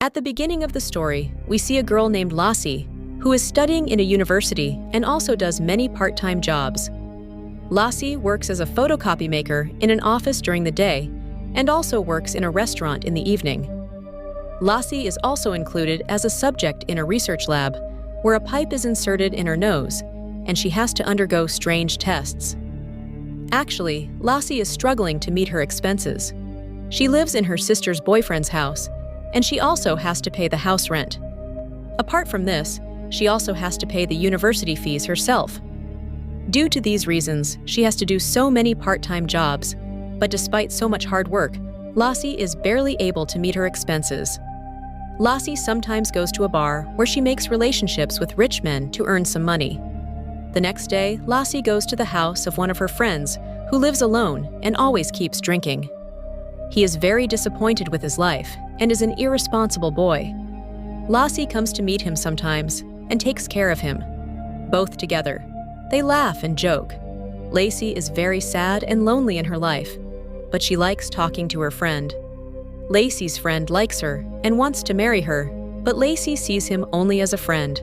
At the beginning of the story, we see a girl named Lassie, who is studying in a university and also does many part-time jobs. Lassie works as a photocopy maker in an office during the day and also works in a restaurant in the evening. Lassie is also included as a subject in a research lab where a pipe is inserted in her nose and she has to undergo strange tests. Actually, Lassie is struggling to meet her expenses. She lives in her sister's boyfriend's house, and she also has to pay the house rent. Apart from this, she also has to pay the university fees herself. Due to these reasons, she has to do so many part-time jobs, but despite so much hard work, Lassie is barely able to meet her expenses. Lassie sometimes goes to a bar where she makes relationships with rich men to earn some money. The next day, Lassie goes to the house of one of her friends who lives alone and always keeps drinking. He is very disappointed with his life and is an irresponsible boy. Lassie comes to meet him sometimes and takes care of him. Both together, they laugh and joke. Lassie is very sad and lonely in her life, but she likes talking to her friend. Lassie's friend likes her and wants to marry her, but Lassie sees him only as a friend.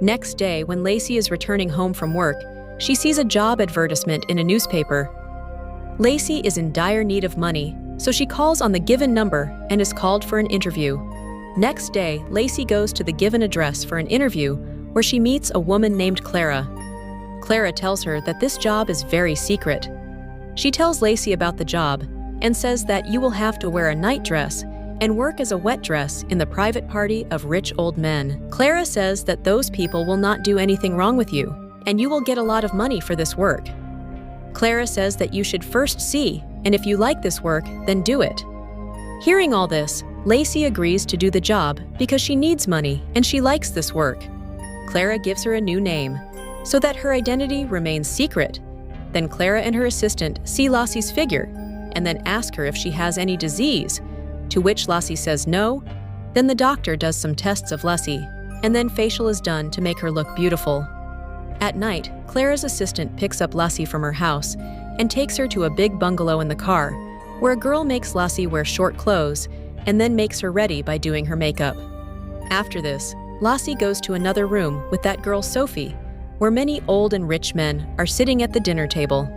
Next day, when Lassie is returning home from work, she sees a job advertisement in a newspaper. Lassie is in dire need of money, so she calls on the given number and is called for an interview. Next day, Lassie goes to the given address for an interview where she meets a woman named Clara. Clara tells her that this job is very secret. She tells Lassie about the job and says that you will have to wear a night dress and work as a wet dress in the private party of rich old men. Clara says that those people will not do anything wrong with you, and you will get a lot of money for this work. Clara says that you should first see, and if you like this work, then do it. Hearing all this, Lassie agrees to do the job because she needs money and she likes this work. Clara gives her a new name, so that her identity remains secret. Then Clara and her assistant see Lassie's figure and then ask her if she has any disease, to which Lassie says no. Then the doctor does some tests of Lassie, and then facial is done to make her look beautiful. At night, Clara's assistant picks up Lassie from her house and takes her to a big bungalow in the car, where a girl makes Lassie wear short clothes and then makes her ready by doing her makeup. After this, Lassie goes to another room with that girl Sophie, where many old and rich men are sitting at the dinner table.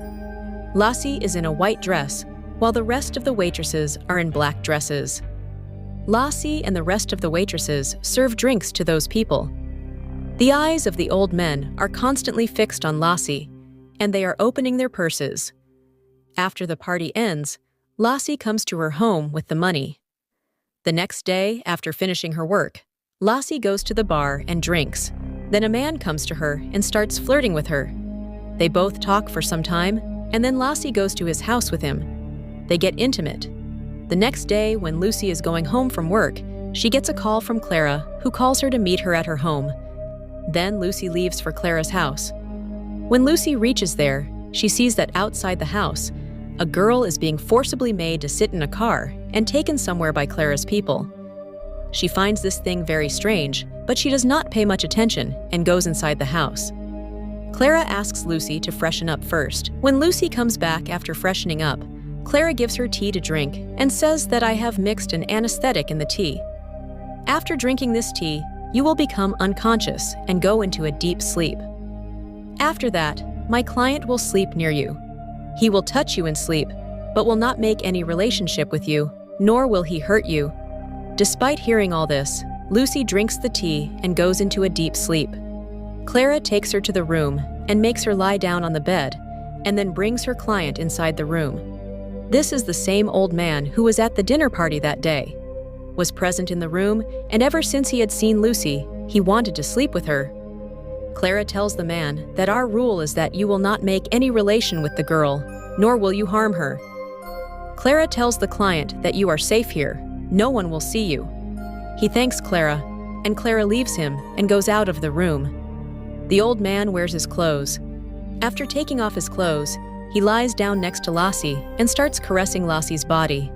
Lassie is in a white dress, while the rest of the waitresses are in black dresses. Lassie and the rest of the waitresses serve drinks to those people. The eyes of the old men are constantly fixed on Lassie, and they are opening their purses. After the party ends, Lassie comes to her home with the money. The next day, after finishing her work, Lassie goes to the bar and drinks. Then a man comes to her and starts flirting with her. They both talk for some time, and then Lassie goes to his house with him. They get intimate. The next day, when Lucy is going home from work, she gets a call from Clara, who calls her to meet her at her home. Then Lucy leaves for Clara's house. When Lucy reaches there, she sees that outside the house, a girl is being forcibly made to sit in a car and taken somewhere by Clara's people. She finds this thing very strange, but she does not pay much attention and goes inside the house. Clara asks Lucy to freshen up first. When Lucy comes back after freshening up, Clara gives her tea to drink and says that I have mixed an anesthetic in the tea. After drinking this tea, you will become unconscious and go into a deep sleep. After that, my client will sleep near you. He will touch you in sleep, but will not make any relationship with you, nor will he hurt you. Despite hearing all this, Lucy drinks the tea and goes into a deep sleep. Clara takes her to the room and makes her lie down on the bed, and then brings her client inside the room. This is the same old man who was at the dinner party that day, was present in the room, and ever since he had seen Lucy, he wanted to sleep with her. Clara tells the man that our rule is that you will not make any relation with the girl, nor will you harm her. Clara tells the client that you are safe here, no one will see you. He thanks Clara, and Clara leaves him and goes out of the room. The old man wears his clothes. After taking off his clothes, he lies down next to Lassie and starts caressing Lassie's body.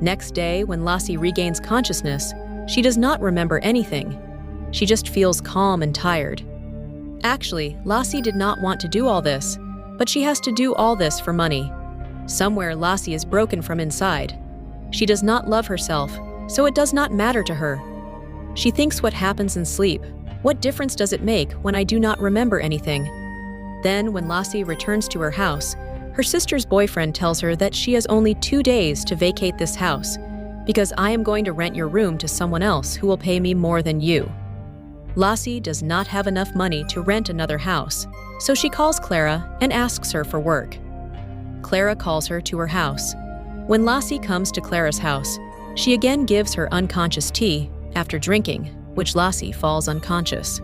Next day, when Lassie regains consciousness, she does not remember anything. She just feels calm and tired. Actually, Lassie did not want to do all this, but she has to do all this for money. Somewhere Lassie is broken from inside. She does not love herself, so it does not matter to her. She thinks what happens in sleep. What difference does it make when I do not remember anything? Then, when Lassie returns to her house, her sister's boyfriend tells her that she has only 2 days to vacate this house, because I am going to rent your room to someone else who will pay me more than you. Lassie does not have enough money to rent another house, so she calls Clara and asks her for work. Clara calls her to her house. When Lassie comes to Clara's house, she again gives her unconscious tea after drinking, which Lassie falls unconscious.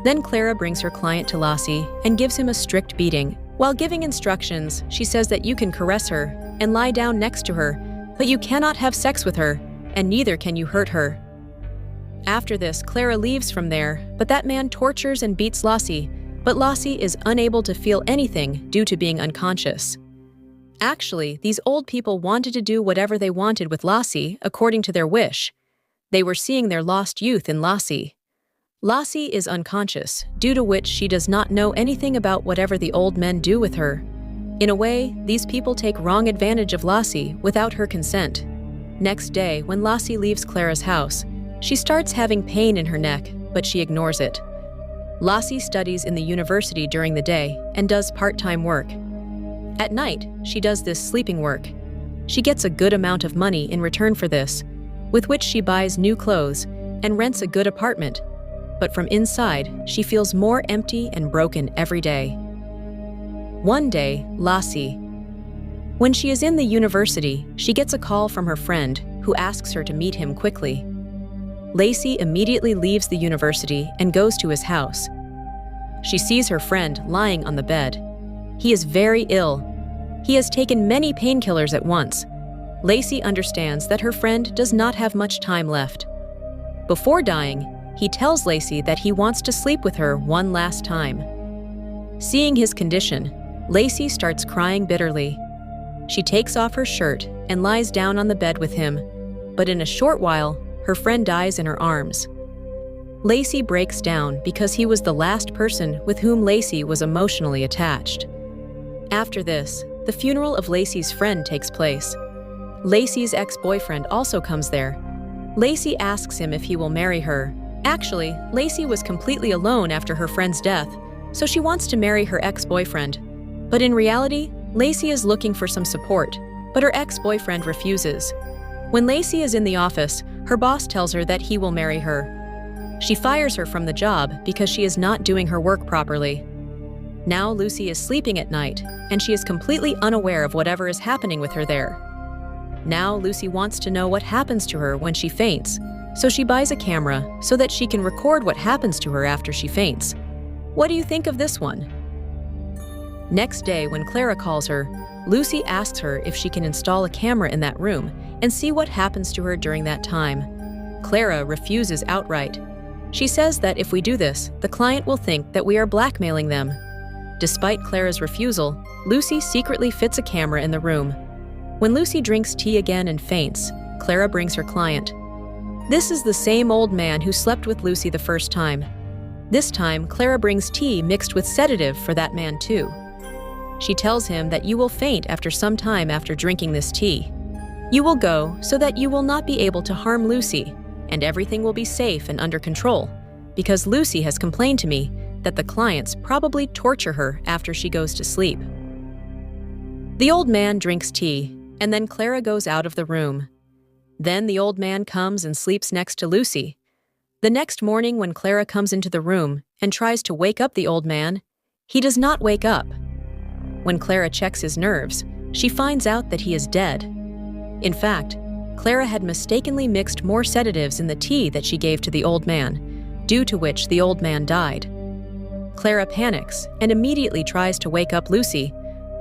Then Clara brings her client to Lassie and gives him a strict beating. While giving instructions, she says that you can caress her and lie down next to her, but you cannot have sex with her, and neither can you hurt her. After this, Clara leaves from there, but that man tortures and beats Lassie, but Lassie is unable to feel anything due to being unconscious. Actually, these old people wanted to do whatever they wanted with Lassie according to their wish. They were seeing their lost youth in Lassie. Lassie is unconscious, due to which she does not know anything about whatever the old men do with her. In a way, these people take wrong advantage of Lassie without her consent. Next day, when Lassie leaves Clara's house, she starts having pain in her neck, but she ignores it. Lassie studies in the university during the day and does part-time work. At night, she does this sleeping work. She gets a good amount of money in return for this, with which she buys new clothes and rents a good apartment. But from inside, she feels more empty and broken every day. One day, Lassie. When she is in the university, she gets a call from her friend who asks her to meet him quickly. Lassie immediately leaves the university and goes to his house. She sees her friend lying on the bed. He is very ill. He has taken many painkillers at once. Lassie understands that her friend does not have much time left. Before dying, he tells Lassie that he wants to sleep with her one last time. Seeing his condition, Lassie starts crying bitterly. She takes off her shirt and lies down on the bed with him, but in a short while, her friend dies in her arms. Lassie breaks down because he was the last person with whom Lassie was emotionally attached. After this, the funeral of Lassie's friend takes place. Lassie's ex-boyfriend also comes there. Lassie asks him if he will marry her. Actually, Lassie was completely alone after her friend's death, so she wants to marry her ex-boyfriend. But in reality, Lassie is looking for some support, but her ex-boyfriend refuses. When Lassie is in the office, her boss tells her that he will marry her. She fires her from the job because she is not doing her work properly. Now Lucy is sleeping at night, and she is completely unaware of whatever is happening with her there. Now Lucy wants to know what happens to her when she faints, so she buys a camera so that she can record what happens to her after she faints. What do you think of this one? Next day, when Clara calls her, Lucy asks her if she can install a camera in that room and see what happens to her during that time. Clara refuses outright. She says that if we do this, the client will think that we are blackmailing them. Despite Clara's refusal, Lucy secretly fits a camera in the room. When Lucy drinks tea again and faints, Clara brings her client. This is the same old man who slept with Lucy the first time. This time, Clara brings tea mixed with sedative for that man too. She tells him that you will faint after some time after drinking this tea. You will go so that you will not be able to harm Lucy, and everything will be safe and under control, because Lucy has complained to me that the clients probably torture her after she goes to sleep. The old man drinks tea, and then Clara goes out of the room. Then the old man comes and sleeps next to Lucy. The next morning, when Clara comes into the room and tries to wake up the old man, he does not wake up. When Clara checks his nerves, she finds out that he is dead. In fact, Clara had mistakenly mixed more sedatives in the tea that she gave to the old man, due to which the old man died. Clara panics and immediately tries to wake up Lucy,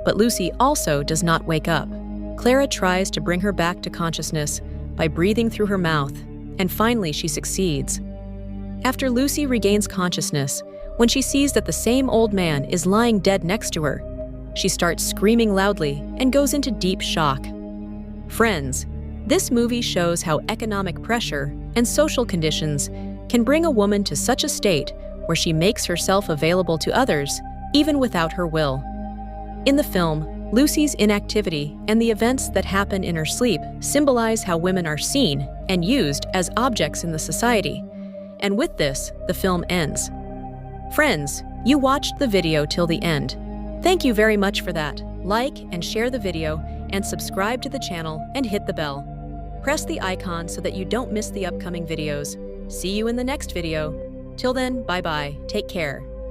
but Lucy also does not wake up. Clara tries to bring her back to consciousness by breathing through her mouth, and finally she succeeds. After Lucy regains consciousness, when she sees that the same old man is lying dead next to her, she starts screaming loudly and goes into deep shock. Friends, this movie shows how economic pressure and social conditions can bring a woman to such a state where she makes herself available to others, even without her will. In the film, Lucy's inactivity and the events that happen in her sleep symbolize how women are seen and used as objects in the society. And with this, the film ends. Friends, you watched the video till the end. Thank you very much for that. Like and share the video and subscribe to the channel and hit the bell. Press the icon so that you don't miss the upcoming videos. See you in the next video. Till then, bye-bye. Take care.